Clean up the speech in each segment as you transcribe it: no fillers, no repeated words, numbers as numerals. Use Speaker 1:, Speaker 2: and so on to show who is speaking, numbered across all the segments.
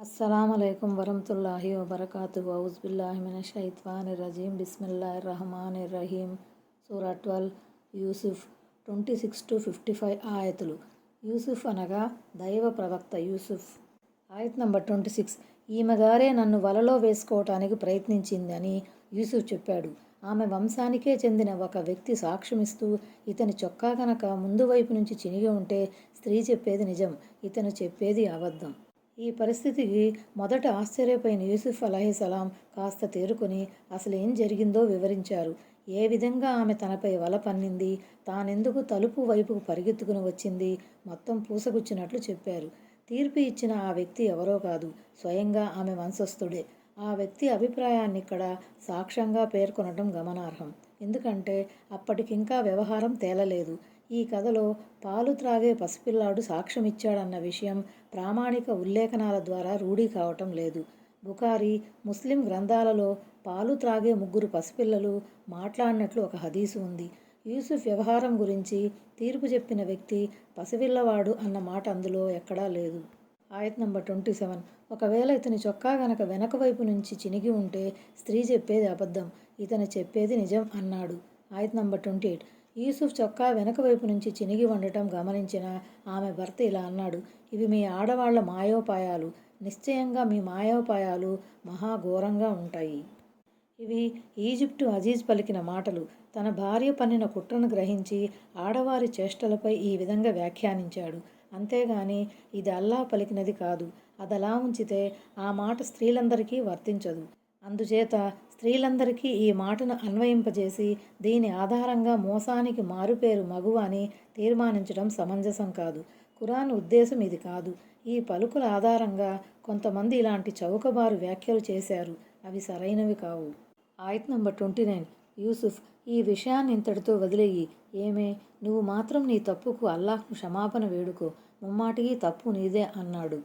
Speaker 1: అస్సలాముఅలైకుం వరహ్మతుల్లాహి వబరకాతుహు ఔజుబిల్లాహిమినశ్శైత్వానిర్రజీం బిస్మిల్లాహిర్రహమానిర్రహీం సూరా 12 యూసుఫ్ 26-55 ఆయతులు. యూసుఫ్ అనగా దైవ ప్రవక్త యూసుఫ్. ఆయత్ నంబర్ 26. ఈమె గారే నన్ను వలలో వేసుకోవటానికి ప్రయత్నించింది అని యూసుఫ్ చెప్పాడు. ఆమె వంశానికే చెందిన ఒక వ్యక్తి సాక్ష్యమిస్తూ ఇతని చొక్కా గనక ముందు వైపు నుంచి చినిగి ఉంటే స్త్రీ చెప్పేది నిజం, ఇతను చెప్పేది అబద్ధం. ఈ పరిస్థితికి మొదట ఆశ్చర్యపోయిన యూసుఫ్ అలైహిస్సలాం కాస్త తేరుకొని అసలేం జరిగిందో వివరించారు. ఏ విధంగా ఆమె తనపై వల పన్నింది, తానెందుకు తలుపు వైపుకు పరిగెత్తుకుని వచ్చింది, మొత్తం పూసగుచ్చినట్లు చెప్పారు. తీర్పు ఇచ్చిన ఆ వ్యక్తి ఎవరో కాదు, స్వయంగా ఆమె వంశస్థుడే. ఆ వ్యక్తి అభిప్రాయాన్నిక్కడ సాక్ష్యంగా పేర్కొనటం గమనార్హం. ఎందుకంటే అప్పటికింకా వ్యవహారం తేలలేదు. ఈ కథలో పాలు త్రాగే పసిపిల్లాడు సాక్ష్యమిచ్చాడన్న విషయం ప్రామాణిక ఉల్లేఖనాల ద్వారా రూఢీ కావటం లేదు. బుఖారీ, ముస్లిం గ్రంథాలలో పాలు త్రాగే 3 పసిపిల్లలు మాట్లాడినట్లు ఒక హదీసు ఉంది. యూసుఫ్ వ్యవహారం గురించి తీర్పు చెప్పిన వ్యక్తి పసిపిల్లవాడు అన్న మాట అందులో ఎక్కడా లేదు. ఆయత్ నంబర్ 27. ఒకవేళ ఇతని చొక్కా గనక వెనక వైపు నుంచి చినిగి ఉంటే స్త్రీ చెప్పేది అబద్ధం, ఇతను చెప్పేది నిజం అన్నాడు. ఆయత్ నంబర్ 28. యూసుఫ్ చొక్కా వెనక వైపు నుంచి చినిగి ఉండటం గమనించిన ఆమె భర్త ఇలా అన్నాడు: ఇవి మీ ఆడవాళ్ల మాయోపాయాలు, నిశ్చయంగా మీ మాయోపాయాలు మహాఘోరంగా ఉంటాయి. ఇవి ఈజిప్టు అజీజ్ పలికిన మాటలు. తన భార్య పన్నిన కుట్రను గ్రహించి ఆడవారి చేష్టలపై ఈ విధంగా వ్యాఖ్యానించాడు. అంతేగాని ఇది అల్లాహ్ పలికినది కాదు. అదలా ఉంచితే ఆ మాట స్త్రీలందరికీ వర్తించదు. అందుచేత స్త్రీలందరికీ ఈ మాటను అన్వయింపజేసి దీని ఆధారంగా మోసానికి మారుపేరు మగువ అని తీర్మానించడం సమంజసం కాదు. ఖురాన్ ఉద్దేశం ఇది కాదు. ఈ పలుకుల ఆధారంగా కొంతమంది ఇలాంటి చౌకబారు వ్యాఖ్యలు చేశారు, అవి సరైనవి కావు. ఆయత్ నంబర్ 29. యూసుఫ్, ఈ విషయాన్ని ఇంతటితో వదిలేయి. ఏమే, నువ్వు మాత్రం నీ తప్పుకు అల్లాహ్ను క్షమాపణ వేడుకో, ముమ్మాటికి తప్పు నీదే అన్నాడు.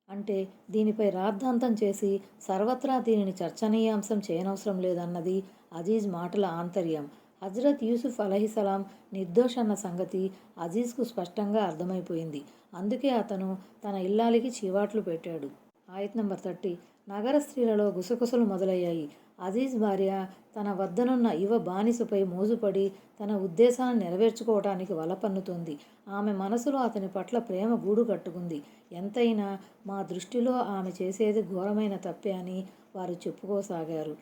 Speaker 1: అంటే దీనిపై రాద్ధాంతం చేసి సర్వత్రా దీనిని చర్చనీయాంశం చేయనవసరం లేదన్నది అజీజ్ మాటల ఆంతర్యం. హజ్రత్ యూసుఫ్ అలైహిస్సలాం నిర్దోషన్న సంగతి అజీజ్కు స్పష్టంగా అర్థమైపోయింది. అందుకే అతను తన ఇల్లాలికి చీవాట్లు పెట్టాడు. ఆయత్ నంబర్ 30. నగర స్త్రీలలో గుసగుసలు మొదలయ్యాయి. అజీజ్ భార్య తన వద్దనున్న యువ బానిసపై మోజుపడి తన ఉద్దేశాన్ని నెరవేర్చుకోవటానికి వల పన్నుతోంది. ఆమె మనసులో అతని పట్ల ప్రేమ గూడు కట్టుకుంది. ఎంతైనా మా దృష్టిలో ఆమె చేసేది ఘోరమైన తప్పే అని వారు చెప్పుకోసాగారు.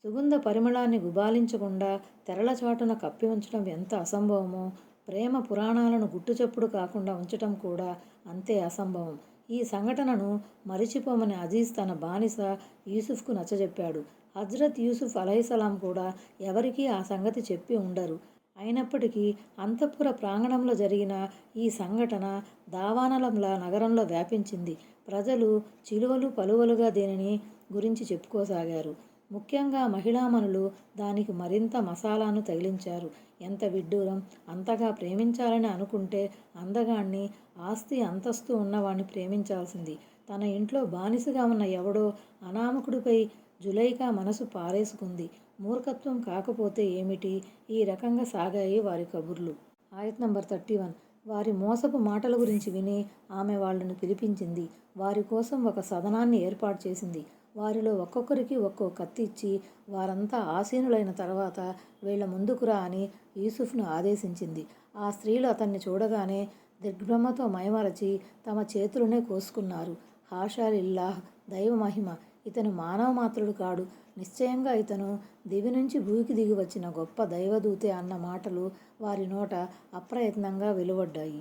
Speaker 1: సుగంధ పరిమళాన్ని గుబాళించకుండా తెరల చాటున కప్పి ఉంచడం ఎంత అసంభవమో, ప్రేమ పురాణాలను గుట్టుచప్పుడు కాకుండా ఉంచటం కూడా అంతే అసంభవం. ఈ సంఘటనను మరిచిపోమని అజీజ్ తన బానిస యూసుఫ్కు నచ్చజెప్పాడు. హజ్రత్ యూసుఫ్ అలైహిస్సలాం కూడా ఎవరికీ ఆ సంగతి చెప్పి ఉండరు. అయినప్పటికీ అంతఃపుర ప్రాంగణంలో జరిగిన ఈ సంఘటన దావానలంలా నగరంలో వ్యాపించింది. ప్రజలు చిలువలు పలువలుగా దీనిని గురించి చెప్పుకోసాగారు. ముఖ్యంగా మహిళామణులు దానికి మరింత మసాలాను తగిలించారు. ఎంత విడ్డూరం! అంతగా ప్రేమించాలని అనుకుంటే అందగాణ్ణి, ఆస్తి అంతస్తు ఉన్నవాణ్ణి ప్రేమించాల్సింది. తన ఇంట్లో బానిసగా ఉన్న ఎవడో అనామకుడిపై జులైకా మనసు పారేసుకుంది. మూర్ఖత్వం కాకపోతే ఏమిటి? ఈ రకంగా సాగాయి వారి కబుర్లు. ఆయత్ నంబర్ 31. వారి మోసపు మాటల గురించి విని ఆమె వాళ్ళను పిలిపించింది. వారి కోసం ఒక సదనాన్ని ఏర్పాటు చేసింది. వారిలో ఒక్కొక్కరికి ఒక్కో కత్తి ఇచ్చి వారంతా ఆసీనులైన తర్వాత వీళ్ల ముందుకురా అని యూసుఫ్ను ఆదేశించింది. ఆ స్త్రీలు అతన్ని చూడగానే దిగ్భ్రమతో మైమరచి తమ చేతులనే కోసుకున్నారు. హాషా లిల్లాహ్, దైవ మహిమ, ఇతను మానవ మాత్రుడు కాడు, నిశ్చయంగా ఇతను దివి నుంచి భూమికి దిగి వచ్చిన గొప్ప దైవదూతే అన్న మాటలు వారి నోట అప్రయత్నంగా వెలువడ్డాయి.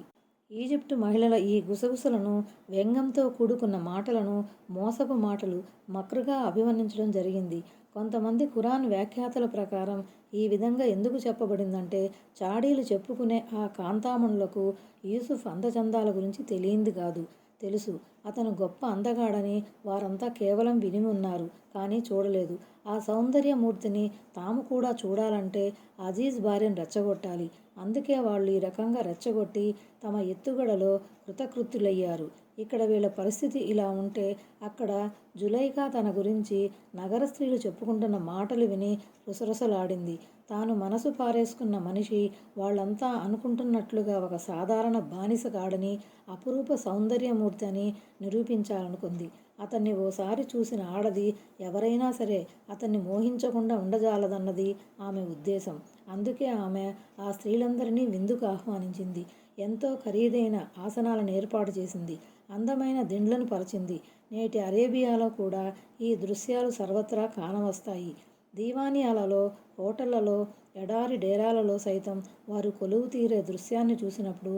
Speaker 1: ఈజిప్టు మహిళల ఈ గుసగుసలను, వ్యంగ్యంతో కూడుకున్న మాటలను మోసపు మాటలు మక్రుగా అభివర్ణించడం జరిగింది. కొంతమంది ఖురాన్ వ్యాఖ్యాతల ప్రకారం ఈ విధంగా ఎందుకు చెప్పబడిందంటే చాడీలు చెప్పుకునే ఆ కాంతామణులకు యూసుఫ్ అందచందాల గురించి తెలియంది కాదు, తెలుసు. అతను గొప్ప అందగాడని వారంతా కేవలం విని ఉన్నారు, కానీ చూడలేదు. ఆ సౌందర్యమూర్తిని తాము కూడా చూడాలంటే అజీజ్ భార్యను రెచ్చగొట్టాలి. అందుకే వాళ్ళు ఈ రకంగా రెచ్చగొట్టి తమ ఎత్తుగడలో కృతకృత్యులయ్యారు. ఇక్కడ వీళ్ళ పరిస్థితి ఇలా ఉంటే అక్కడ జులైకా తన గురించి నగర స్త్రీలు చెప్పుకుంటున్న మాటలు విని రుసరుసలాడింది. తాను మనసు పారేసుకున్న మనిషి వాళ్ళంతా అనుకుంటున్నట్లుగా ఒక సాధారణ బానిసగాడని, అపురూప సౌందర్యమూర్తి అని నిరూపించాలనుకుంది. అతన్ని ఓసారి చూసిన ఆడది ఎవరైనా సరే అతన్ని మోహించకుండా ఉండజాలదన్నది ఆమె ఉద్దేశం. అందుకే ఆమె ఆ స్త్రీలందరినీ విందుకు ఆహ్వానించింది. ఎంతో ఖరీదైన ఆసనాలను ఏర్పాటు చేసింది. అందమైన దిండ్లను పరచింది. నేటి అరేబియాలో కూడా ఈ దృశ్యాలు సర్వత్రా కానవస్తాయి. దీవానియాలలో, హోటళ్లలో, ఎడారి డేరాలలో సైతం వారు కొలువు తీరే దృశ్యాన్ని చూసినప్పుడు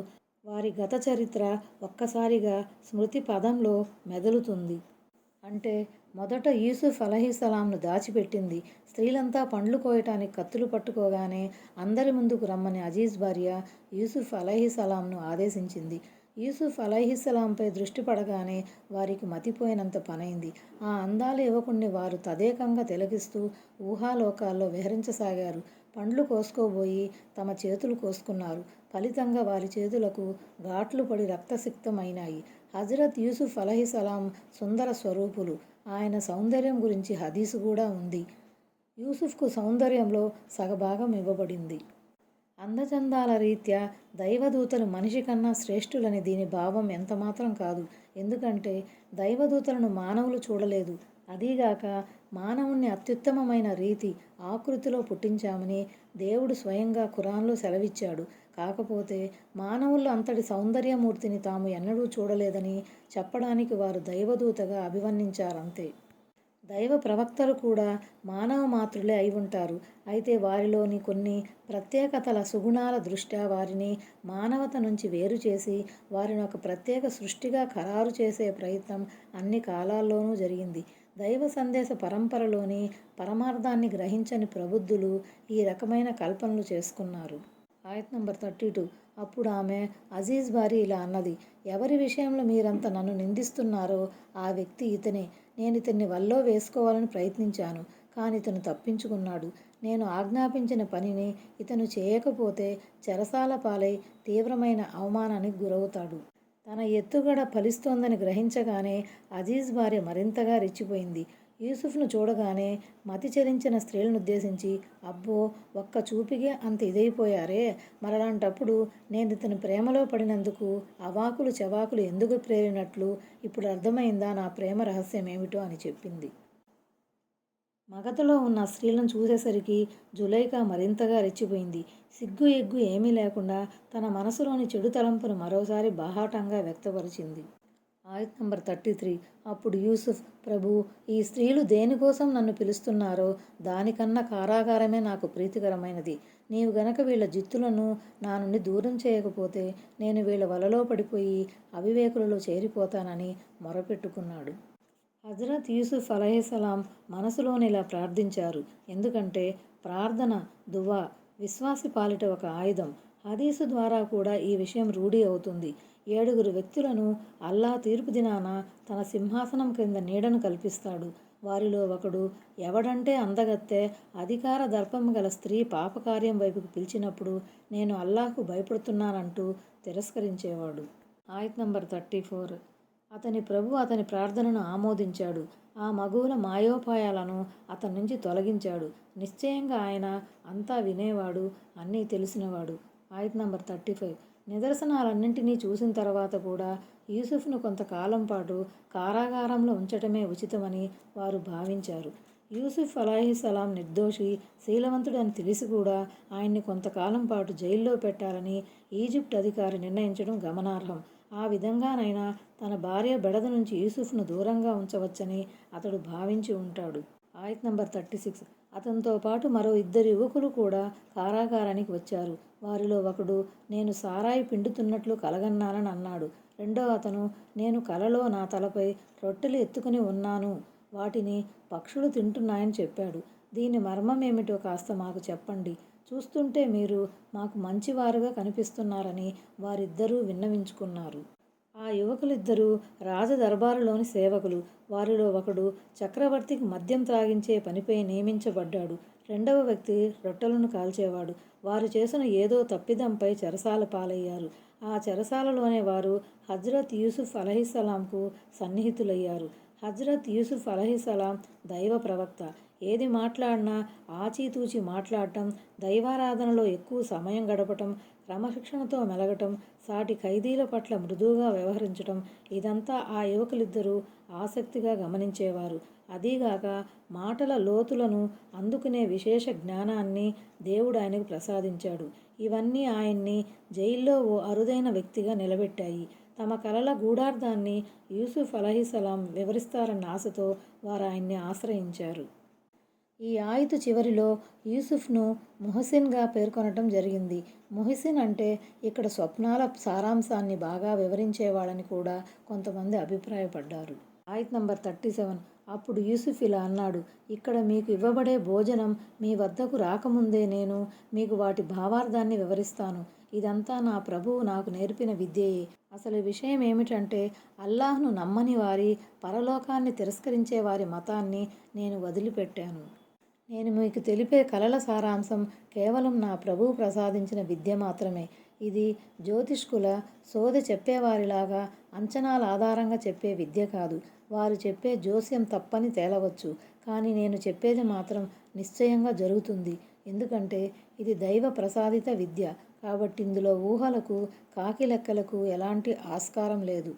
Speaker 1: వారి గత చరిత్ర ఒక్కసారిగా స్మృతి పదంలో మెదులుతుంది. అంటే మొదట యూసుఫ్ అలైహిస్సలాంను దాచిపెట్టింది. స్త్రీలంతా పండ్లు కోయటానికి కత్తులు పట్టుకోగానే అందరి ముందుకు రమ్మని అజీజ్ భార్య యూసుఫ్ అలైహిస్సలాంను ఆదేశించింది. యూసుఫ్ అలైహిస్సలాంపై దృష్టి పడగానే వారికి మతిపోయినంత పనైంది. ఆ అందాల యువకుణ్ణి వారు తదేకంగా తిలకిస్తూ ఊహాలోకాల్లో విహరించసాగారు. పండ్లు కోసుకోబోయి తమ చేతులు కోసుకున్నారు. ఫలితంగా వారి చేతులకు ఘాట్లు పడి రక్తసిక్తమైనాయి. హజరత్ యూసుఫ్ అలైహిస్సలాం సుందర స్వరూపులు. ఆయన సౌందర్యం గురించి హదీసు కూడా ఉంది. యూసుఫ్కు సౌందర్యంలో సగభాగం ఇవ్వబడింది. అందచందాల రీత్యా దైవదూతలు మనిషి కన్నా శ్రేష్ఠులని దీని భావం ఎంతమాత్రం కాదు. ఎందుకంటే దైవదూతలను మానవులు చూడలేదు. అదీగాక మానవుణ్ణి అత్యుత్తమమైన రీతి, ఆకృతిలో పుట్టించామని దేవుడు స్వయంగా ఖురాన్లో సెలవిచ్చాడు. కాకపోతే మానవుల్లో అంతటి సౌందర్యమూర్తిని తాము ఎన్నడూ చూడలేదని చెప్పడానికి వారు దైవదూతగా అభివర్ణించారంతే. దైవ ప్రవక్తలు కూడా మానవ మాతృలే అయి ఉంటారు. అయితే వారిలోని కొన్ని ప్రత్యేకతల సుగుణాల దృష్ట్యా వారిని మానవత నుంచి వేరు చేసి వారిని ఒక ప్రత్యేక సృష్టిగా ఖరారు చేసే ప్రయత్నం అన్ని కాలాల్లోనూ జరిగింది. దైవ సందేశ పరంపరలోని పరమార్థాన్ని గ్రహించని ప్రబుద్ధులు ఈ రకమైన కల్పనలు చేసుకున్నారు. ఆయత్ నంబర్ 32. అప్పుడు ఆమె అజీజ్ భార్య ఇలా అన్నది: ఎవరి విషయంలో మీరంతా నన్ను నిందిస్తున్నారో ఆ వ్యక్తి ఇతనే. నేను ఇతన్ని వల్లో వేసుకోవాలని ప్రయత్నించాను. కానీ ఇతను తప్పించుకున్నాడు. నేను ఆజ్ఞాపించిన పనిని ఇతను చేయకపోతే చెరసాల పాలై తీవ్రమైన అవమానానికి గురవుతాడు. తన ఎత్తుగడ ఫలిస్తోందని గ్రహించగానే అజీజ్ భార్య మరింతగా రెచ్చిపోయింది. యూసుఫ్ను చూడగానే మతి చెలించిన స్త్రీలనుద్దేశించి, అబ్బో, ఒక్క చూపుకే అంత ఇదైపోయారే, మరలాంటప్పుడు నేను ఇతని ప్రేమలో పడినందుకు అవాకులు చెవాకులు ఎందుకు ప్రేరినట్లు ఇప్పుడు అర్థమైందా నా ప్రేమ రహస్యం ఏమిటో అని చెప్పింది. మగతలో ఉన్న స్త్రీలను చూసేసరికి జులైఖా మరింతగా రెచ్చిపోయింది. సిగ్గు ఎగ్గు ఏమీ లేకుండా తన మనసులోని చెడు తలంపును మరోసారి బాహాటంగా వ్యక్తపరిచింది. ఆయత్ నంబర్ 33. అప్పుడు యూసుఫ్: ప్రభూ, ఈ స్త్రీలు దేనికోసం నన్ను పిలుస్తున్నారో దానికన్నా కారాగారమే నాకు ప్రీతికరమైనది. నీవు గనక వీళ్ల జిత్తులను నా నుండి దూరం చేయకపోతే నేను వీళ్ల వలలో పడిపోయి అవివేకులలో చేరిపోతానని మొరపెట్టుకున్నాడు. హజరత్ యూసుఫ్ అలైహిస్సలాం మనసులోని ఇలా ప్రార్థించారు. ఎందుకంటే ప్రార్థన, దువా విశ్వాసి పాలిట ఒక ఆయుధం. హదీసు ద్వారా కూడా ఈ విషయం రూఢి అవుతుంది. 7 వ్యక్తులను అల్లా తీర్పు దినాన తన సింహాసనం క్రింద నీడను కల్పిస్తాడు. వారిలో ఒకడు ఎవడంటే అందగత్తె, అధికార దర్పము గల స్త్రీ పాపకార్యం వైపుకు పిలిచినప్పుడు నేను అల్లాహకు భయపడుతున్నానంటూ తిరస్కరించేవాడు. ఆయత్ నంబర్ 34. అతని ప్రభు అతని ప్రార్థనను ఆమోదించాడు. ఆ మగువుల మాయోపాయాలను అతని నుంచి తొలగించాడు. నిశ్చయంగా ఆయన అంతా వినేవాడు, అన్నీ తెలిసినవాడు. ఆయత్ నంబర్ 35. నిదర్శనాలన్నింటినీ చూసిన తర్వాత కూడా యూసుఫ్ను కొంతకాలం పాటు కారాగారంలో ఉంచటమే ఉచితమని వారు భావించారు. యూసుఫ్ అలైహిస్సలాం నిర్దోషి, శీలవంతుడని తెలిసి కూడా ఆయన్ని కొంతకాలం పాటు జైల్లో పెట్టాలని ఈజిప్ట్ అధికారి నిర్ణయించడం గమనార్హం. ఆ విధంగానైనా తన భార్య బెడద నుంచి యూసుఫ్ను దూరంగా ఉంచవచ్చని అతడు భావించి ఉంటాడు. ఆయత్ నంబర్ 36. అతనితో పాటు మరో 2 యువకులు కూడా కారాగారానికి వచ్చారు. వారిలో ఒకడు నేను సారాయి పిండుతున్నట్లు కలగన్నానని అన్నాడు. రెండో అతను నేను కలలో నా తలపై రొట్టెలు ఎత్తుకుని ఉన్నాను, వాటిని పక్షులు తింటున్నాయని చెప్పాడు. దీని మర్మం ఏమిటో కాస్త మాకు చెప్పండి. చూస్తుంటే మీరు మాకు మంచివారుగా కనిపిస్తున్నారని వారిద్దరూ విన్నవించుకున్నారు. ఆ యువకులిద్దరూ రాజదర్బారులోని సేవకులు. వారిలో ఒకడు చక్రవర్తికి మద్యం త్రాగించే పనిపై నియమించబడ్డాడు. రెండవ వ్యక్తి రొట్టెలను కాల్చేవాడు. వారు చేసిన ఏదో తప్పిదంపై చెరసాల పాలయ్యారు. ఆ చెరసాలలోనే వారు హజ్రత్ యూసుఫ్ అలైహిస్సలాంకు సన్నిహితులయ్యారు. హజ్రత్ యూసుఫ్ అలైహిస్సలాం దైవ ప్రవక్త. ఏది మాట్లాడినా ఆచితూచి మాట్లాడటం, దైవారాధనలో ఎక్కువ సమయం గడపటం, క్రమశిక్షణతో మెలగటం, సాటి ఖైదీల పట్ల మృదువుగా వ్యవహరించటం ఇదంతా ఆ యువకులిద్దరూ ఆసక్తిగా గమనించేవారు. అదీగాక మాటల లోతులను అందుకునే విశేష జ్ఞానాన్ని దేవుడు ఆయనకు ప్రసాదించాడు. ఇవన్నీ ఆయన్ని జైల్లో ఓ అరుదైన వ్యక్తిగా నిలబెట్టాయి. తమ కలల గూఢార్థాన్ని యూసుఫ్ అలైహిస్సలాం వివరిస్తారన్న ఆశతో వారు ఆయన్ని ఆశ్రయించారు. ఈ ఆయతు చివరిలో యూసుఫ్ను ముహసిన్గా పేర్కొనటం జరిగింది. ముహసిన్ అంటే ఇక్కడ స్వప్నాల సారాంశాన్ని బాగా వివరించేవాడని కూడా కొంతమంది అభిప్రాయపడ్డారు. ఆయత్ నంబర్ 37. అప్పుడు యూసుఫ్ ఇలా అన్నాడు, ఇక్కడ మీకు ఇవ్వబడే భోజనం మీ వద్దకు రాకముందే నేను మీకు వాటి భావార్థాన్ని వివరిస్తాను. ఇదంతా నా ప్రభువు నాకు నేర్పిన విద్యయే. అసలు విషయం ఏమిటంటే, అల్లాహ్ను నమ్మని వారి, పరలోకాన్ని తిరస్కరించే వారి మతాన్ని నేను వదిలిపెట్టాను. నేను మీకు తెలిపే కలల సారాంశం కేవలం నా ప్రభువు ప్రసాదించిన విద్య మాత్రమే. ఇది జ్యోతిష్కుల సోదె చెప్పేవారిలాగా అంచనాల ఆధారంగా చెప్పే విద్య కాదు. వారు చెప్పే జోస్యం తప్పని తేలవచ్చు, కానీ నేను చెప్పేది మాత్రం నిశ్చయంగా జరుగుతుంది. ఎందుకంటే ఇది దైవ ప్రసాదిత విద్య కాబట్టి ఇందులో ఊహలకు, కాకిలెక్కలకు ఎలాంటి ఆస్కారం లేదు.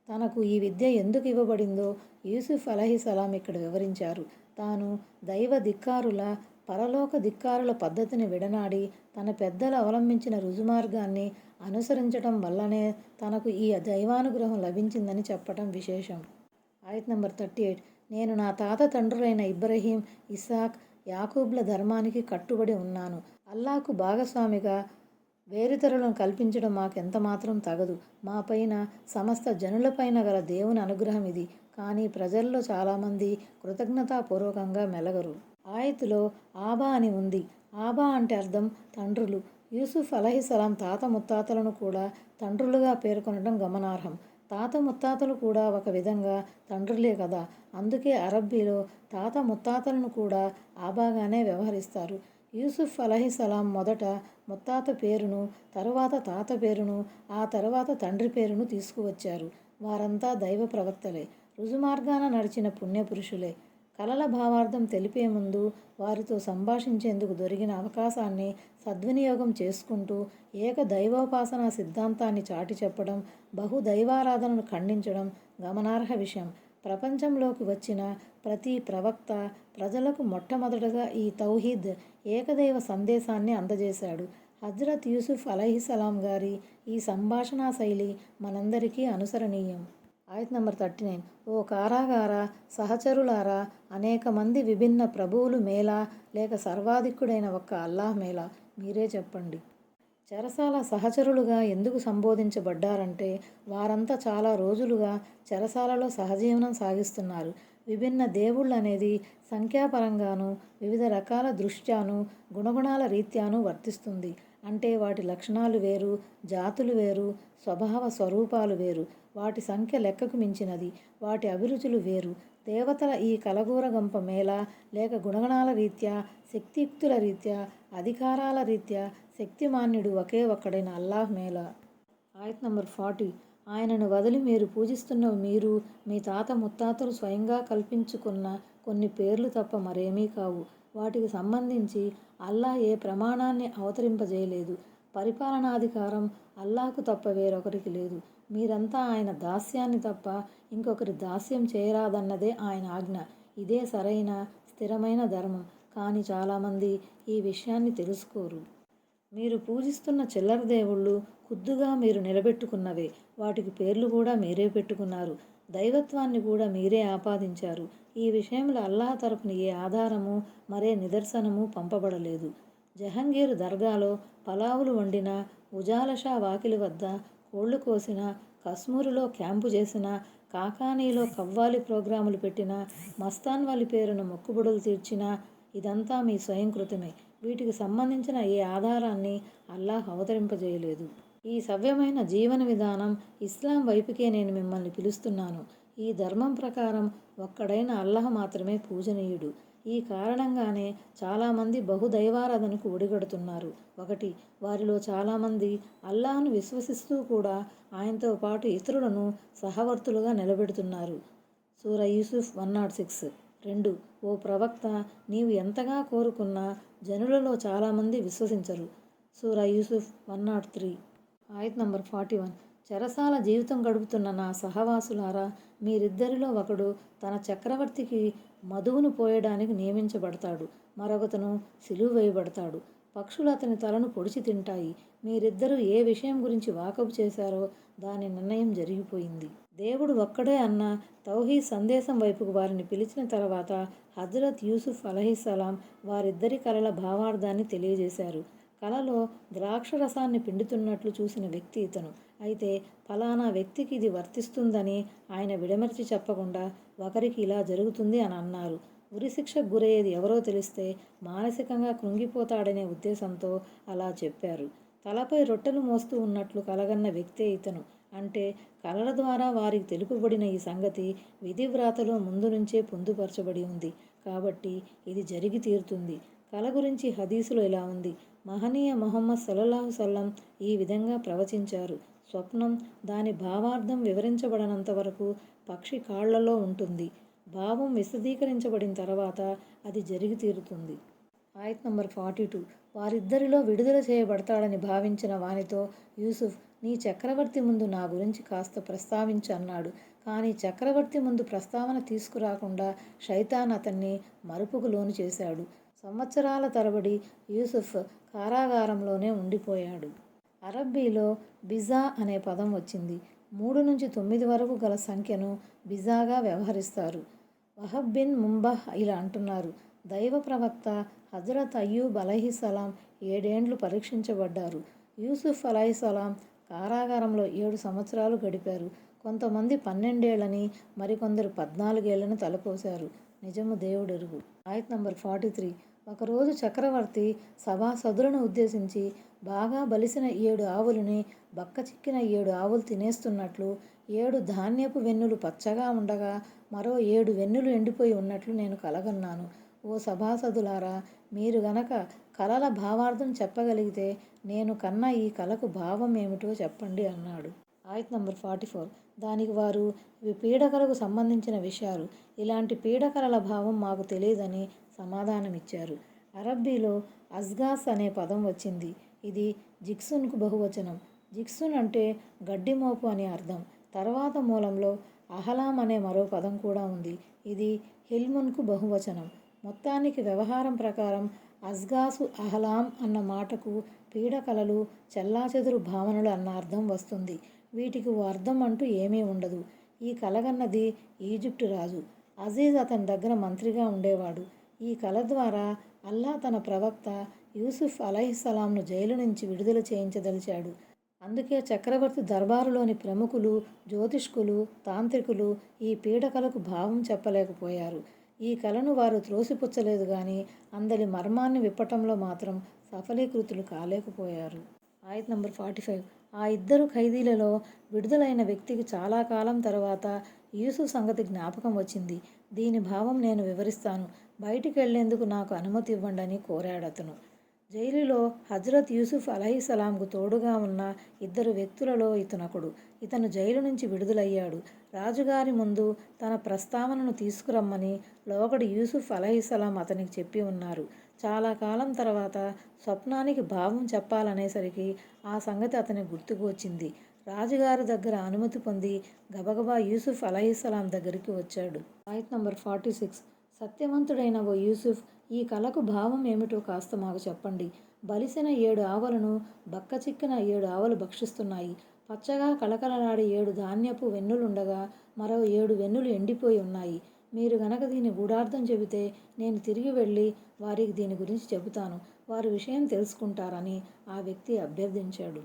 Speaker 1: తనకు ఈ విద్య ఎందుకు ఇవ్వబడిందో యూసుఫ్ అలైహిస్సలాం ఇక్కడ వివరించారు. తాను దైవ ధిక్కారుల, పరలోక ధిక్కారుల పద్ధతిని విడనాడి తన పెద్దలు అవలంబించిన రుజుమార్గాన్ని అనుసరించటం వల్లనే తనకు ఈ దైవానుగ్రహం లభించిందని చెప్పటం విశేషం. ఆయత్ నంబర్ 38. నేను నా తాత తండ్రులైన ఇబ్రహీం, ఇస్సాక్, యాకూబ్ల ధర్మానికి కట్టుబడి ఉన్నాను. అల్లాహకు భాగస్వామిగా వేరితరులను కల్పించడం మాకెంతమాత్రం తగదు. మా పైన, సమస్త జనులపైన గల దేవుని అనుగ్రహం ఇది. కానీ ప్రజల్లో చాలామంది కృతజ్ఞతాపూర్వకంగా మెలగరు. ఆయతులో ఆబా అని ఉంది. ఆబా అంటే అర్థం తండ్రులు. యూసుఫ్ అలైహిస్సలాం తాత ముత్తాతలను కూడా తండ్రులుగా పేర్కొనడం గమనార్హం. తాత ముత్తాతలు కూడా ఒక విధంగా తండ్రులే కదా. అందుకే అరబ్బీలో తాత ముత్తాతలను కూడా ఆబాగానే వ్యవహరిస్తారు. యూసుఫ్ అలైహిస్సలాం మొదట ముత్తాత పేరును, తరువాత తాత పేరును, ఆ తరువాత తండ్రి పేరును తీసుకువచ్చారు. వారంతా దైవ ప్రవక్తలే, రుజుమార్గాన నడిచిన పుణ్యపురుషులే. కలల భావార్థం తెలిపే ముందు వారితో సంభాషించేందుకు దొరికిన అవకాశాన్ని సద్వినియోగం చేసుకుంటూ ఏక దైవోపాసనా సిద్ధాంతాన్ని చాటి చెప్పడం, బహుదైవారాధనను ఖండించడం గమనార్హ విషయం. ప్రపంచంలోకి వచ్చిన ప్రతి ప్రవక్త ప్రజలకు మొట్టమొదటగా ఈ తౌహీద్, ఏకదైవ సందేశాన్ని అందజేశాడు. హజ్రత్ యూసుఫ్ అలైహిస్సలాం గారి ఈ సంభాషణా శైలి మనందరికీ అనుసరణీయం. ఆయత్ నంబర్ 39. ఓ కారాగార సహచరులారా, అనేక మంది విభిన్న ప్రభువులు మేలా లేక సర్వాధికుడైన ఒక్క అల్లాహ్ మేలా? మీరే చెప్పండి. చెరసాల సహచరులుగా ఎందుకు సంబోధించబడ్డారంటే వారంతా చాలా రోజులుగా చెరసాలలో సహజీవనం సాగిస్తున్నారు. విభిన్న దేవుళ్ళు అనేది సంఖ్యాపరంగాను, వివిధ రకాల దృష్ట్యాను, గుణగుణాల రీత్యాను వర్తిస్తుంది. అంటే వాటి లక్షణాలు వేరు, జాతులు వేరు, స్వభావ స్వరూపాలు వేరు, వాటి సంఖ్య లెక్కకు మించినది, వాటి అభిరుచులు వేరు. దేవతల ఈ కలగూరగంప మేళా లేక గుణగణాల రీత్యా, శక్తియుక్తుల రీత్యా, అధికారాల రీత్యా శక్తిమాన్యుడు ఒకే ఒక్కడైన అల్లాహ్ మేళా. ఆయత్ నంబర్ 40. ఆయనను వదిలి మీరు పూజిస్తున్న మీరు మీ తాత ముత్తాతలు స్వయంగా కల్పించుకున్న కొన్ని పేర్లు తప్ప మరేమీ కావు. వాటికి సంబంధించి అల్లాహ్ ఏ ప్రమాణాన్ని అవతరింపజేయలేదు. పరిపాలనాధికారం అల్లాహ్కు తప్ప వేరొకరికి లేదు. మీరంతా ఆయన దాస్యాన్ని తప్ప ఇంకొకరి దాస్యం చేయరాదన్నదే ఆయన ఆజ్ఞ. ఇదే సరైన, స్థిరమైన ధర్మం. కానీ చాలామంది ఈ విషయాన్ని తెలుసుకోరు. మీరు పూజిస్తున్న చిల్లర దేవుళ్ళు ఖుద్దుగా మీరు నిలబెట్టుకున్నవే. వాటికి పేర్లు కూడా మీరే పెట్టుకున్నారు. దైవత్వాన్ని కూడా మీరే ఆపాదించారు. ఈ విషయంలో అల్లాహ్ తరపున ఏ ఆధారము, మరే నిదర్శనము పంపబడలేదు. జహంగీర్ దర్గాలో పలావులు వండిన, ఉజాలషా వాకిలి వద్ద కోళ్లు కోసిన, కశ్మూరులో క్యాంపు చేసిన, కాకానీలో కవ్వాలి ప్రోగ్రాములు పెట్టిన, మస్తాన్ వలి పేరున మొక్కుబడులు తీర్చిన ఇదంతా మీ స్వయంకృతమే. వీటికి సంబంధించిన ఏ ఆధారాన్ని అల్లాహ్ అవతరింపజేయలేదు. ఈ సవ్యమైన జీవన విధానం ఇస్లాం వైపుకే నేను మిమ్మల్ని పిలుస్తున్నాను. ఈ ధర్మం ప్రకారం ఒక్కడైన అల్లాహ్ మాత్రమే పూజనీయుడు. ఈ కారణంగానే చాలామంది బహుదైవారాధనకు ఒడిగడుతున్నారు. 1. వారిలో చాలామంది అల్లాహ్ను విశ్వసిస్తూ కూడా ఆయనతో పాటు ఇతరులను సహవర్తులుగా నిలబెడుతున్నారు. సూరా యూసుఫ్ 106. 2. ఓ ప్రవక్త, నీవు ఎంతగా కోరుకున్నా జనులలో చాలామంది విశ్వసించరు. సూరా యూసుఫ్ 103. ఆయత్ నంబర్ 41. చెరసాల జీవితం గడుపుతున్న నా సహవాసులారా, మీరిద్దరిలో ఒకడు తన చక్రవర్తికి మధువును పోయడానికి నియమించబడతాడు, మరొకతను సిలువ వేయబడతాడు. పక్షులు అతని తలను పొడిచి తింటాయి. మీరిద్దరూ ఏ విషయం గురించి వాకబు చేశారో దాని నిర్ణయం జరిగిపోయింది. దేవుడు ఒక్కడే అన్న తౌహీద్ సందేశం వైపుకు వారిని పిలిచిన తర్వాత హజరత్ యూసుఫ్ అలైహిస్సలాం వారిద్దరి కలల భావార్థాన్ని తెలియజేశారు. కలలో ద్రాక్షరసాన్ని పిండుతున్నట్లు చూసిన వ్యక్తి ఇతను. అయితే ఫలానా వ్యక్తికి ఇది వర్తిస్తుందని ఆయన విడమర్చి చెప్పకుండా ఒకరికి ఇలా జరుగుతుంది అని అన్నారు. ఉరిశిక్షకు గురయ్యేది ఎవరో తెలిస్తే మానసికంగా కృంగిపోతాడనే ఉద్దేశంతో అలా చెప్పారు. తలపై రొట్టెలు మోస్తూ ఉన్నట్లు కలగన్న వ్యక్తే ఇతను. అంటే కలల ద్వారా వారికి తెలుపబడిన ఈ సంగతి విధివ్రాతలో ముందు నుంచే పొందుపరచబడి ఉంది కాబట్టి ఇది జరిగి తీరుతుంది. కల గురించి హదీసులో ఇలా ఉంది. మహనీయ ముహమ్మద్ సల్లల్లాహు సల్లం ఈ విధంగా ప్రవచించారు. స్వప్నం, దాని భావార్థం వివరించబడనంత వరకు పక్షి కాళ్లలో ఉంటుంది. భావం విశదీకరించబడిన తర్వాత అది జరిగి తీరుతుంది. ఆయత్ నంబర్ 42. వారిద్దరిలో విడుదల చేయబడతాడని భావించిన వానితో యూసుఫ్, నీ చక్రవర్తి ముందు నా గురించి కాస్త ప్రస్తావించు అన్నాడు. కానీ చక్రవర్తి ముందు ప్రస్తావన తీసుకురాకుండా శైతాన్ అతన్ని మరుపుకు లోను చేశాడు. సంవత్సరాల తరబడి యూసుఫ్ కారాగారంలోనే ఉండిపోయాడు. అరబ్బీలో బిజా అనే పదం వచ్చింది. 3 నుంచి 9 వరకు గల సంఖ్యను బిజాగా వ్యవహరిస్తారు. వహబ్ బిన్ ముంబహ్ ఇలా అంటున్నారు. దైవ ప్రవక్త హజరత్ అయ్యూబ్ అలైహిస్సలాం 7 ఏండ్లు పరీక్షించబడ్డారు. యూసుఫ్ అలైహిస్సలాం కారాగారంలో 7 సంవత్సరాలు గడిపారు. కొంతమంది 12 ఏళ్లని, మరికొందరు 14 ఏళ్లను తలపోశారు. నిజము దేవుడెరుగు. ఆయత్ నంబర్ 43. ఒకరోజు చక్రవర్తి సభాసదులను ఉద్దేశించి, బాగా బలిసిన 7 ఆవులని బక్కచిక్కిన 7 ఆవులు తినేస్తున్నట్లు, 7 ధాన్యపు వెన్నులు పచ్చగా ఉండగా మరో 7 వెన్నులు ఎండిపోయి ఉన్నట్లు నేను కలగన్నాను. ఓ సభాసదులారా, మీరు గనక కలల భావార్థం చెప్పగలిగితే నేను కన్న ఈ కలకు భావం ఏమిటో చెప్పండి అన్నాడు. ఆయత్ నంబర్ 44. దానికి వారు, ఇవి పీడకలకు సంబంధించిన విషయాలు. ఇలాంటి పీడకలల భావం మాకు తెలియదని సమాధానమిచ్చారు. అరబ్బీలో అజ్గాస్ అనే పదం వచ్చింది. ఇది జిక్సున్కు బహువచనం. జిక్సున్ అంటే గడ్డిమోపు అని అర్థం. తర్వాత మూలంలో అహలాం అనే మరో పదం కూడా ఉంది. ఇది హిల్మున్కు బహువచనం. మొత్తానికి వ్యవహారం ప్రకారం అజ్గాసు అహలాం అన్న మాటకు పీడకలలు, చెల్లాచెదురు భావనలు అన్న అర్థం వస్తుంది. వీటికి ఓ అర్థం అంటూ ఏమీ ఉండదు. ఈ కలగన్నది ఈజిప్టు రాజు. అజీజ్ అతని దగ్గర మంత్రిగా ఉండేవాడు. ఈ కల ద్వారా అల్లా తన ప్రవక్త యూసుఫ్ అలైహిస్సలాంను జైలు నుంచి విడుదల చేయించదలిచాడు. అందుకే చక్రవర్తి దర్బారులోని ప్రముఖులు, జ్యోతిష్కులు, తాంత్రికులు ఈ పీడకలకు భావం చెప్పలేకపోయారు. ఈ కలను వారు త్రోసిపుచ్చలేదు గాని అందరి మర్మాన్ని విప్పటంలో మాత్రం సఫలీకృతులు కాలేకపోయారు. ఆయత్ నంబర్ 45. ఆ ఇద్దరు ఖైదీలలో విడుదలైన వ్యక్తికి చాలా కాలం తర్వాత యూసుఫ్ సంగతి జ్ఞాపకం వచ్చింది. దీని భావం నేను వివరిస్తాను. బయటికి వెళ్లేందుకు నాకు అనుమతి ఇవ్వండి అని కోరాడతను. జైలులో హజరత్ యూసుఫ్ అలైహిస్సలాంకు తోడుగా ఉన్న 2 వ్యక్తులలో ఇతనొకడు. ఇతను జైలు నుంచి విడుదలయ్యాడు. రాజుగారి ముందు తన ప్రస్తావనను తీసుకురమ్మని లోగడి యూసుఫ్ అలైహిస్సలాం అతనికి చెప్పి ఉన్నారు. చాలా కాలం తర్వాత స్వప్నానికి భావం చెప్పాలనేసరికి ఆ సంగతి అతనికి గుర్తుకు వచ్చింది. రాజుగారి దగ్గర అనుమతి పొంది గబగబా యూసుఫ్ అలైహిస్సలాం దగ్గరికి వచ్చాడు. ఆయత్ నంబర్ 46. సత్యవంతుడైన ఓ యూసుఫ్, ఈ కలకు భావం ఏమిటో కాస్త మాకు చెప్పండి. బలిసిన 7 ఆవులను బక్కచిక్కిన 7 ఆవులు భక్షిస్తున్నాయి. పచ్చగా కళకళలాడే 7 ధాన్యపు వెన్నులుండగా మరో 7 వెన్నులు ఎండిపోయి ఉన్నాయి. మీరు గనక దీని గూఢార్థం చెబితే నేను తిరిగి వెళ్ళి వారికి దీని గురించి చెబుతాను. వారు విషయం తెలుసుకుంటారని ఆ వ్యక్తి అభ్యర్థించాడు.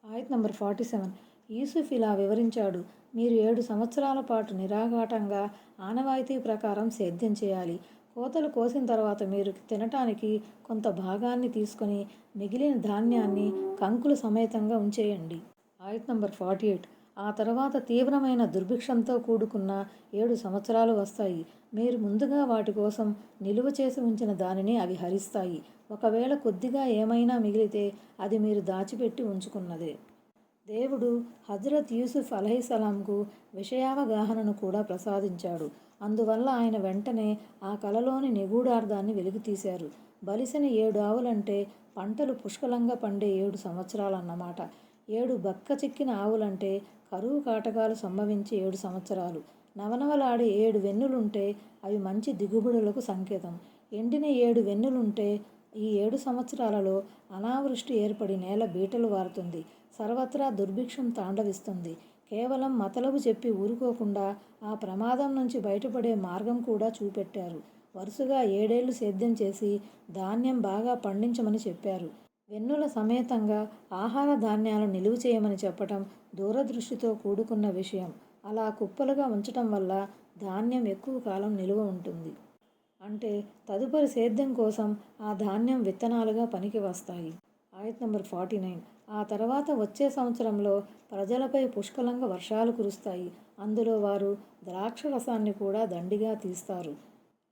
Speaker 1: ఆయత్ నంబర్ 47. యూసుఫ్ ఇలా వివరించాడు. మీరు 7 సంవత్సరాల పాటు నిరాఘాటంగా ఆనవాయితీ ప్రకారం సేద్యం చేయాలి. కోతలు కోసిన తర్వాత మీరు తినటానికి కొంత భాగాన్ని తీసుకొని మిగిలిన ధాన్యాన్ని కంకులు సమేతంగా ఉంచేయండి. ఆయత్ నంబర్ 48. ఆ తర్వాత తీవ్రమైన దుర్భిక్షంతో కూడుకున్న 7 సంవత్సరాలు వస్తాయి. మీరు ముందుగా వాటి కోసం నిలువ చేసి ఉంచిన దానిని అవి హరిస్తాయి. ఒకవేళ కొద్దిగా ఏమైనా మిగిలితే అది మీరు దాచిపెట్టి ఉంచుకున్నదే. దేవుడు హజరత్ యూసుఫ్ అలైహిస్సలాంకు విషయావగాహనను కూడా ప్రసాదించాడు. అందువల్ల ఆయన వెంటనే ఆ కలలోని నిగూఢార్థాన్ని వెలికితీశారు. బలిసిన 7 ఆవులంటే పంటలు పుష్కలంగా పండే 7 సంవత్సరాలన్నమాట. 7 బక్కచిక్కిన ఆవులంటే కరువు కాటకాలు సంభవించే 7 సంవత్సరాలు. నవనవలాడే 7 వెన్నులుంటే అవి మంచి దిగుబడులకు సంకేతం. ఎండిన 7 వెన్నులుంటే ఈ 7 సంవత్సరాలలో అనావృష్టి ఏర్పడి నేల బీటలు వారుతుంది. సర్వత్రా దుర్భిక్షం తాండవిస్తుంది. కేవలం మతలబు చెప్పి ఊరుకోకుండా ఆ ప్రమాదం నుంచి బయటపడే మార్గం కూడా చూపెట్టారు. వరుసగా 7 ఏళ్లు సేద్యం చేసి ధాన్యం బాగా పండించమని చెప్పారు. వెన్నుల సమేతంగా ఆహార ధాన్యాలను నిలువ చేయమని చెప్పటం దూరదృష్టితో కూడుకున్న విషయం. అలా కుప్పలుగా ఉంచటం వల్ల ధాన్యం ఎక్కువ కాలం నిలువ ఉంటుంది. అంటే తదుపరి సేద్యం కోసం ఆ ధాన్యం విత్తనాలుగా పనికి వస్తాయి. ఆయత్ నంబర్ 49. ఆ తర్వాత వచ్చే సంవత్సరంలో ప్రజలపై పుష్కలంగా వర్షాలు కురుస్తాయి. అందులో వారు ద్రాక్ష రసాన్ని కూడా దండిగా తీస్తారు.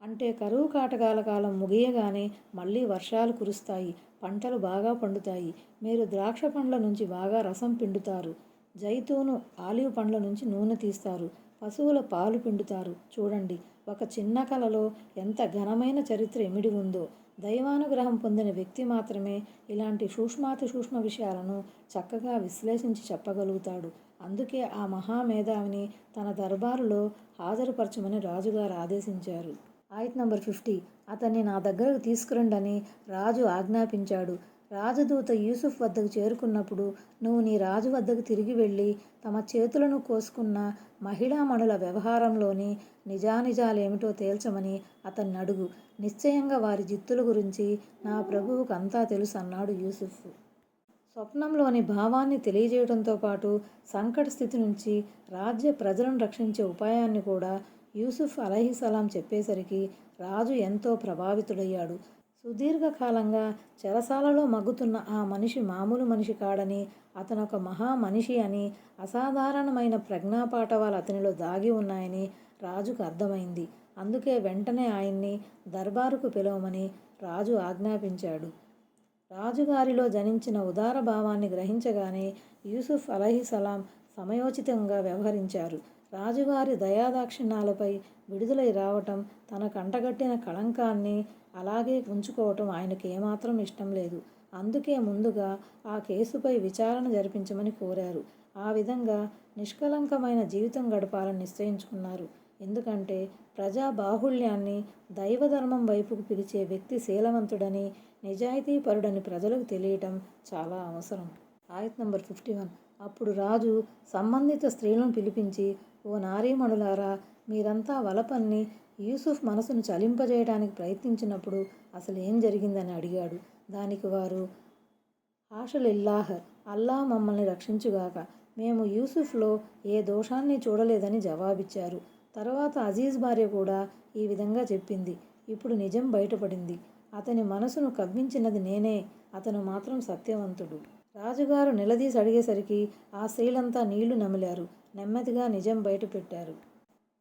Speaker 1: అంటే కరువు కాటకాల కాలం ముగియగానే మళ్ళీ వర్షాలు కురుస్తాయి. పంటలు బాగా పండుతాయి. మీరు ద్రాక్ష పండ్ల నుంచి బాగా రసం పిండుతారు. జైతూను, ఆలివ్ పండ్ల నుంచి నూనె తీస్తారు. పశువుల పాలు పిండుతారు. చూడండి, ఒక చిన్న కలలో ఎంత ఘనమైన చరిత్ర ఇమిడి ఉందో. దైవానుగ్రహం పొందిన వ్యక్తి మాత్రమే ఇలాంటి సూక్ష్మాతి సూక్ష్మ విషయాలను చక్కగా విశ్లేషించి చెప్పగలుగుతాడు. అందుకే ఆ మహామేధావిని తన దర్బారులో హాజరుపరచమని రాజుగారు ఆదేశించారు. ఆయత్ నంబర్ 50. అతన్ని నా దగ్గరకు తీసుకురండని రాజు ఆజ్ఞాపించాడు. రాజదూత యూసుఫ్ వద్దకు చేరుకున్నప్పుడు, నువ్వు నీ రాజు వద్దకు తిరిగి వెళ్ళి తమ చేతులను కోసుకున్న మహిళామణుల వ్యవహారంలోని నిజానిజాలేమిటో తేల్చమని అతన్ని అడుగు. నిశ్చయంగా వారి జిత్తుల గురించి నా ప్రభువుకు అంతా తెలుసు అన్నాడు యూసుఫ్. స్వప్నంలోని భావాన్ని తెలియజేయడంతో పాటు సంకట స్థితి నుంచి రాజ్య ప్రజలను రక్షించే ఉపాయాన్ని కూడా యూసుఫ్ అలైహిస్సలాం చెప్పేసరికి రాజు ఎంతో ప్రభావితుడయ్యాడు. సుదీర్ఘకాలంగా చెరసాలలో మగ్గుతున్న ఆ మనిషి మామూలు మనిషి కాడని, అతనొక మహా మనిషి అని, అసాధారణమైన ప్రజ్ఞాపాఠవాలు అతనిలో దాగి ఉన్నాయని రాజుకు అర్థమైంది. అందుకే వెంటనే ఆయన్ని దర్బారుకు పిలవమని రాజు ఆజ్ఞాపించాడు. రాజుగారిలో జనించిన ఉదార భావాన్ని గ్రహించగానే యూసుఫ్ అలైహిస్సలాం సమయోచితంగా వ్యవహరించారు. రాజుగారి దయాదాక్షిణ్యాలపై విడుదలై రావటం, తన కంటగట్టిన కళంకాన్ని అలాగే ఉంచుకోవటం ఆయనకు ఏమాత్రం ఇష్టం లేదు. అందుకే ముందుగా ఆ కేసుపై విచారణ జరిపించమని కోరారు. ఆ విధంగా నిష్కళంకమైన జీవితం గడపాలని నిశ్చయించుకున్నారు. ఎందుకంటే ప్రజా బాహుళ్యాన్ని దైవధర్మం వైపుకు పిలిచే వ్యక్తి శీలవంతుడని, నిజాయితీపరుడని ప్రజలకు తెలియటం చాలా అవసరం. ఆయత్ నంబర్ 51. అప్పుడు రాజు సంబంధిత స్త్రీలను పిలిపించి, ఓ నారీమణులారా, మీరంతా వలపన్ని యూసుఫ్ మనసును చలింపజేయడానికి ప్రయత్నించినప్పుడు అసలు ఏం జరిగిందని అడిగాడు. దానికి వారు, హాషలిల్లాహ్, అల్లాహ్ మమ్మల్ని రక్షించుగాక, మేము యూసుఫ్లో ఏ దోషాన్ని చూడలేదని జవాబిచ్చారు. తర్వాత అజీజ్ భార్య కూడా ఈ విధంగా చెప్పింది. ఇప్పుడు నిజం బయటపడింది. అతని మనసును కవ్వించినది నేనే, అతను మాత్రం సత్యవంతుడు. రాజుగారు నిలదీసి అడిగేసరికి ఆ స్త్రీలంతా నీళ్లు నమిలారు. నెమ్మదిగా నిజం బయటపెట్టారు.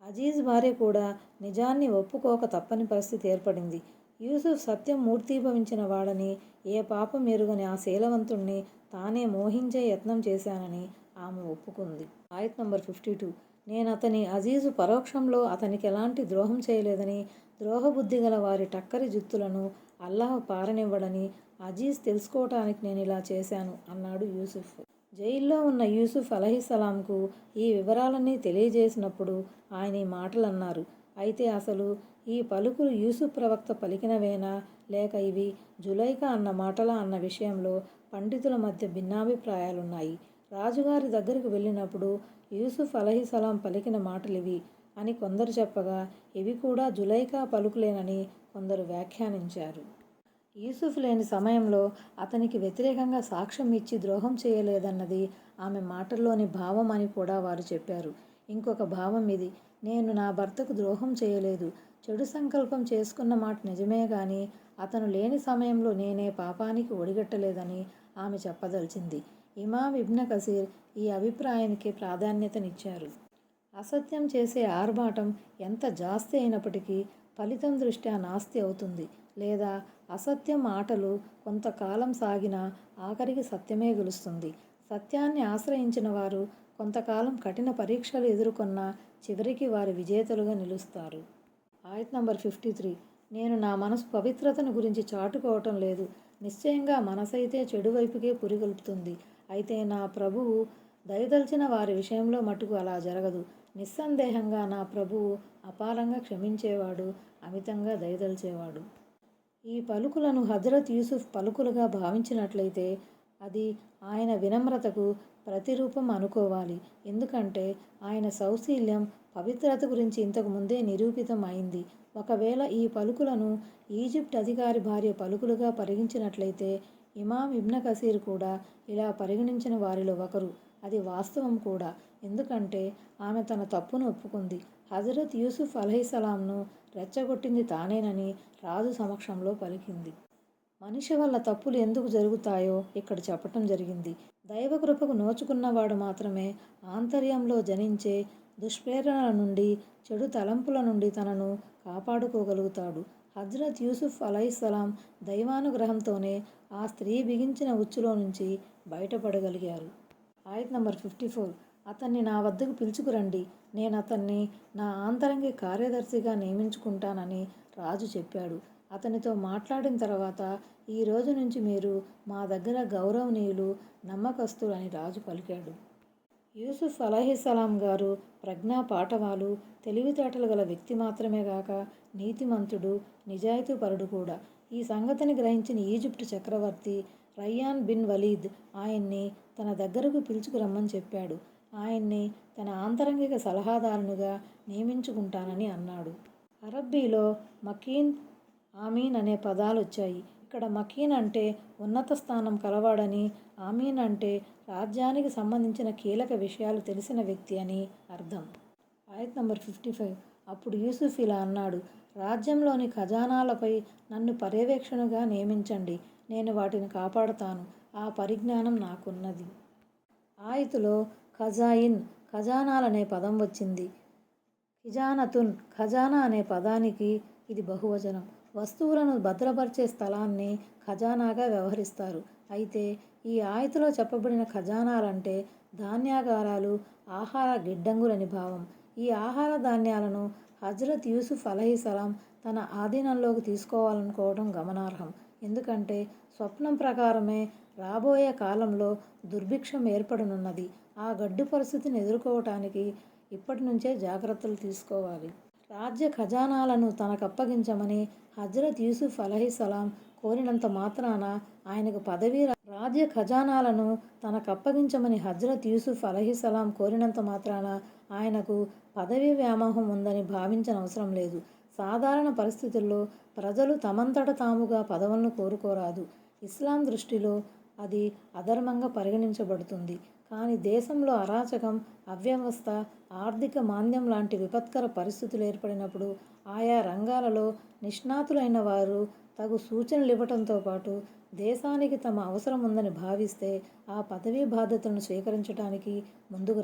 Speaker 1: అజీజ్ భార్య కూడా నిజాన్ని ఒప్పుకోక తప్పని పరిస్థితి ఏర్పడింది. యూసుఫ్ సత్యం మూర్తీభవించిన వాడని, ఏ పాపం ఎరుగని ఆ శీలవంతుణ్ణి తానే మోహించే యత్నం చేశానని ఆమె ఒప్పుకుంది. ఆయత్ నంబర్ 52. నేనతని అజీజు పరోక్షంలో అతనికి ఎలాంటి ద్రోహం చేయలేదని, ద్రోహబుద్ధి గల వారి టక్కరి జిత్తులను అల్లాహ్ పారనివ్వడని అజీజ్ తెలుసుకోవటానికి నేను ఇలా చేశాను అన్నాడు యూసుఫ్. జైల్లో ఉన్న యూసుఫ్ అలైహిస్సలాంకు ఈ వివరాలన్నీ తెలియజేసినప్పుడు ఆయన ఈ మాటలు అన్నారు. అయితే అసలు ఈ పలుకులు యూసుఫ్ ప్రవక్త పలికినవేనా, లేక ఇవి జులైకా అన్న మాటలా అన్న విషయంలో పండితుల మధ్య భిన్నాభిప్రాయాలున్నాయి. రాజుగారి దగ్గరకు వెళ్ళినప్పుడు యూసుఫ్ అలైహిస్సలాం పలికిన మాటలివి అని కొందరు చెప్పగా, ఇవి కూడా జులైకా పలుకులేనని కొందరు వ్యాఖ్యానించారు. యూసుఫ్ లేని సమయంలో అతనికి వ్యతిరేకంగా సాక్ష్యం ఇచ్చి ద్రోహం చేయలేదన్నది ఆమె మాటల్లోని భావం అని కూడా వారు చెప్పారు. ఇంకొక భావం ఇది, నేను నా భర్తకు ద్రోహం చేయలేదు, చెడు సంకల్పం చేసుకున్న మాట నిజమే గాని అతను లేని సమయంలో నేనే పాపానికి ఒడిగట్టలేదని ఆమె చెప్పదలిచింది. ఇమాం ఇబ్న్ కసీర్ ఈ అభిప్రాయానికి ప్రాధాన్యతనిచ్చారు. అసత్యం చేసే ఆర్భాటం ఎంత జాస్తి అయినప్పటికీ ఫలితం దృష్ట్యా నాస్తి అవుతుంది. లేదా అసత్యం ఆటలు కొంతకాలం సాగినా ఆఖరికి సత్యమే గెలుస్తుంది. సత్యాన్ని ఆశ్రయించిన వారు కొంతకాలం కఠిన పరీక్షలు ఎదుర్కొన్నా చివరికి వారు విజేతలుగా నిలుస్తారు. ఆయత్ నంబర్ 53. నేను నా మనసు పవిత్రతను గురించి చాటుకోవటం లేదు. నిశ్చయంగా మనసైతే చెడు వైపుకే పురిగొల్పుతుంది. అయితే నా ప్రభువు దయదల్చిన వారి విషయంలో మటుకు అలా జరగదు. నిస్సందేహంగా నా ప్రభువు అపారంగా క్షమించేవాడు, అమితంగా దయదల్చేవాడు. ఈ పలుకులను హజరత్ యూసుఫ్ పలుకులుగా భావించినట్లయితే అది ఆయన వినమ్రతకు ప్రతిరూపం అనుకోవాలి. ఎందుకంటే ఆయన సౌశీల్యం, పవిత్రత గురించి ఇంతకు ముందే నిరూపితం అయింది. ఒకవేళ ఈ పలుకులను ఈజిప్ట్ అధికారి భార్య పలుకులుగా పరిగణించినట్లయితే ఇమాం ఇబ్న్ కసీర్ కూడా ఇలా పరిగణించిన వారిలో ఒకరు. అది వాస్తవం కూడా. ఎందుకంటే ఆమె తన తప్పును ఒప్పుకుంది. హజరత్ యూసుఫ్ అలైహిస్సలాంను రెచ్చగొట్టింది తానేనని రాజు సమక్షంలో పలికింది. మనిషి వల్ల తప్పులు ఎందుకు జరుగుతాయో ఇక్కడ చెప్పటం జరిగింది. దైవకృపకు నోచుకున్నవాడు మాత్రమే ఆంతర్యంలో జనించే దుష్ప్రేరణల నుండి, చెడు తలంపుల నుండి తనను కాపాడుకోగలుగుతాడు. హజ్రత్ యూసుఫ్ అలైహిస్సలాం దైవానుగ్రహంతోనే ఆ స్త్రీ బిగించిన ఉచ్చులో నుంచి బయటపడగలిగారు. ఆయత్ నంబర్ 54. అతన్ని నా వద్దకు పిలుచుకురండి, నేను అతన్ని నా ఆంతరంగిక కార్యదర్శిగా నియమించుకుంటానని రాజు చెప్పాడు. అతనితో మాట్లాడిన తర్వాత, ఈ రోజు నుంచి మీరు మా దగ్గర గౌరవనీయులు, నమ్మకస్తులు అని రాజు పలికాడు. యూసుఫ్ అలైహిస్సలాం గారు ప్రజ్ఞా పాటవాలు, తెలివితేటలు గల వ్యక్తి మాత్రమే గాక నీతిమంతుడు, నిజాయితీపరుడు కూడా. ఈ సంగతిని గ్రహించిన ఈజిప్టు చక్రవర్తి రయ్యాన్ బిన్ వలీద్ ఆయన్ని తన దగ్గరకు పిలుచుకురమ్మని చెప్పాడు. ఆయన్ని తన ఆంతరంగిక సలహాదారునిగా నియమించుకుంటానని అన్నాడు. అరబ్బీలో మకీన్, ఆమీన్ అనే పదాలు వచ్చాయి. ఇక్కడ మకీన్ అంటే ఉన్నత స్థానం కలవాడని, ఆమీన్ అంటే రాజ్యానికి సంబంధించిన కీలక విషయాలు తెలిసిన వ్యక్తి అని అర్థం. ఆయత్ నంబర్ 55. అప్పుడు యూసుఫ్ ఇలా అన్నాడు, రాజ్యంలోని ఖజానాలపై నన్ను పర్యవేక్షణగా నియమించండి, నేను వాటిని కాపాడుతాను. ఆ పరిజ్ఞానం నాకున్నది. ఆయతులో ఖజాయిన్, ఖజానాలనే పదం వచ్చింది. ఖిజానతున్, ఖజానా అనే పదానికి ఇది బహువచనం. వస్తువులను భద్రపరిచే స్థలాన్ని ఖజానాగా వ్యవహరిస్తారు. అయితే ఈ ఆయతులో చెప్పబడిన ఖజానాలంటే ధాన్యాగారాలు, ఆహార గిడ్డంగులని భావం. ఈ ఆహార ధాన్యాలను హజ్రత్ యూసుఫ్ అలైహిస్సలాం తన ఆధీనంలోకి తీసుకోవాలనుకోవడం గమనార్హం. ఎందుకంటే స్వప్నం ప్రకారమే రాబోయే కాలంలో దుర్భిక్షం ఏర్పడనున్నది. ఆ గడ్డు పరిస్థితిని ఎదుర్కోవటానికి ఇప్పటి నుంచే జాగ్రత్తలు తీసుకోవాలి. రాజ్య ఖజానాలను తనకప్పగించమని హజ్రత్ యూసుఫ్ అలైహిస్సలాం కోరినంత మాత్రాన ఆయనకు పదవి రాజ్య ఖజానాలను తనకప్పగించమని హజ్రత్ యూసుఫ్ అలైహిస్సలాం కోరినంత మాత్రాన ఆయనకు పదవీ వ్యామోహం ఉందని భావించనవసరం లేదు. సాధారణ పరిస్థితుల్లో ప్రజలు తమంతట తాముగా పదవులను కోరుకోరాదు. ఇస్లాం దృష్టిలో అది అధర్మంగా పరిగణించబడుతుంది. కానీ దేశంలో అరాచకం, అవ్యవస్థ, ఆర్థిక మాంద్యం లాంటి విపత్కర పరిస్థితులు ఏర్పడినప్పుడు ఆయా రంగాలలో నిష్ణాతులైన వారు తగు సూచనలు ఇవ్వటంతో పాటు దేశానికి తమ అవసరం ఉందని భావిస్తే ఆ పదవీ బాధ్యతలను స్వీకరించడానికి ముందుకు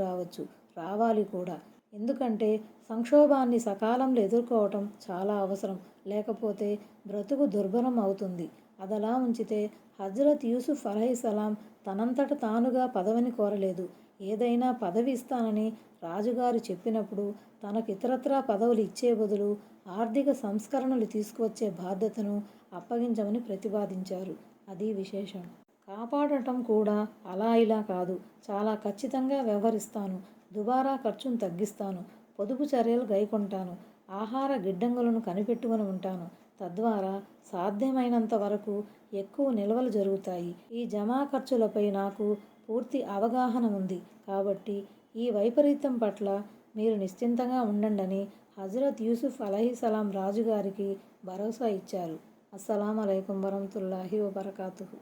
Speaker 1: రావాలి కూడా. ఎందుకంటే సంక్షోభాన్ని సకాలంలో ఎదుర్కోవటం చాలా అవసరం. లేకపోతే బ్రతుకు దుర్భరం అవుతుంది. అదలా ఉంచితే హజ్రత్ యూసుఫ్ అలైహిస్సలాం తనంతట తానుగా పదవిని కోరలేదు. ఏదైనా పదవి ఇస్తానని రాజుగారు చెప్పినప్పుడు తనకు ఇతరత్రా పదవులు ఇచ్చే బదులు ఆర్థిక సంస్కరణలు తీసుకువచ్చే బాధ్యతను అప్పగించమని ప్రతిపాదించారు. అది విశేషం. కాపాడటం కూడా అలా ఇలా కాదు. చాలా ఖచ్చితంగా వ్యవహరిస్తాను. దుబారా ఖర్చును తగ్గిస్తాను. పొదుపు చర్యలు గైకొంటాను. ఆహార గిడ్డంగులను కనిపెట్టుకుని ఉంటాను. తద్వారా సాధ్యమైనంత వరకు ఎక్కువ నిల్వలు జరుగుతాయి. ఈ జమా ఖర్చులపై నాకు పూర్తి అవగాహన ఉంది. కాబట్టి ఈ వైపరీత్యం పట్ల మీరు నిశ్చింతంగా ఉండండని హజ్రత్ యూసుఫ్ అలైహిస్సలాం రాజుగారికి భరోసా ఇచ్చారు. అస్సలాము అలైకుం వరహ్మతుల్లాహి వబరకాతుహు.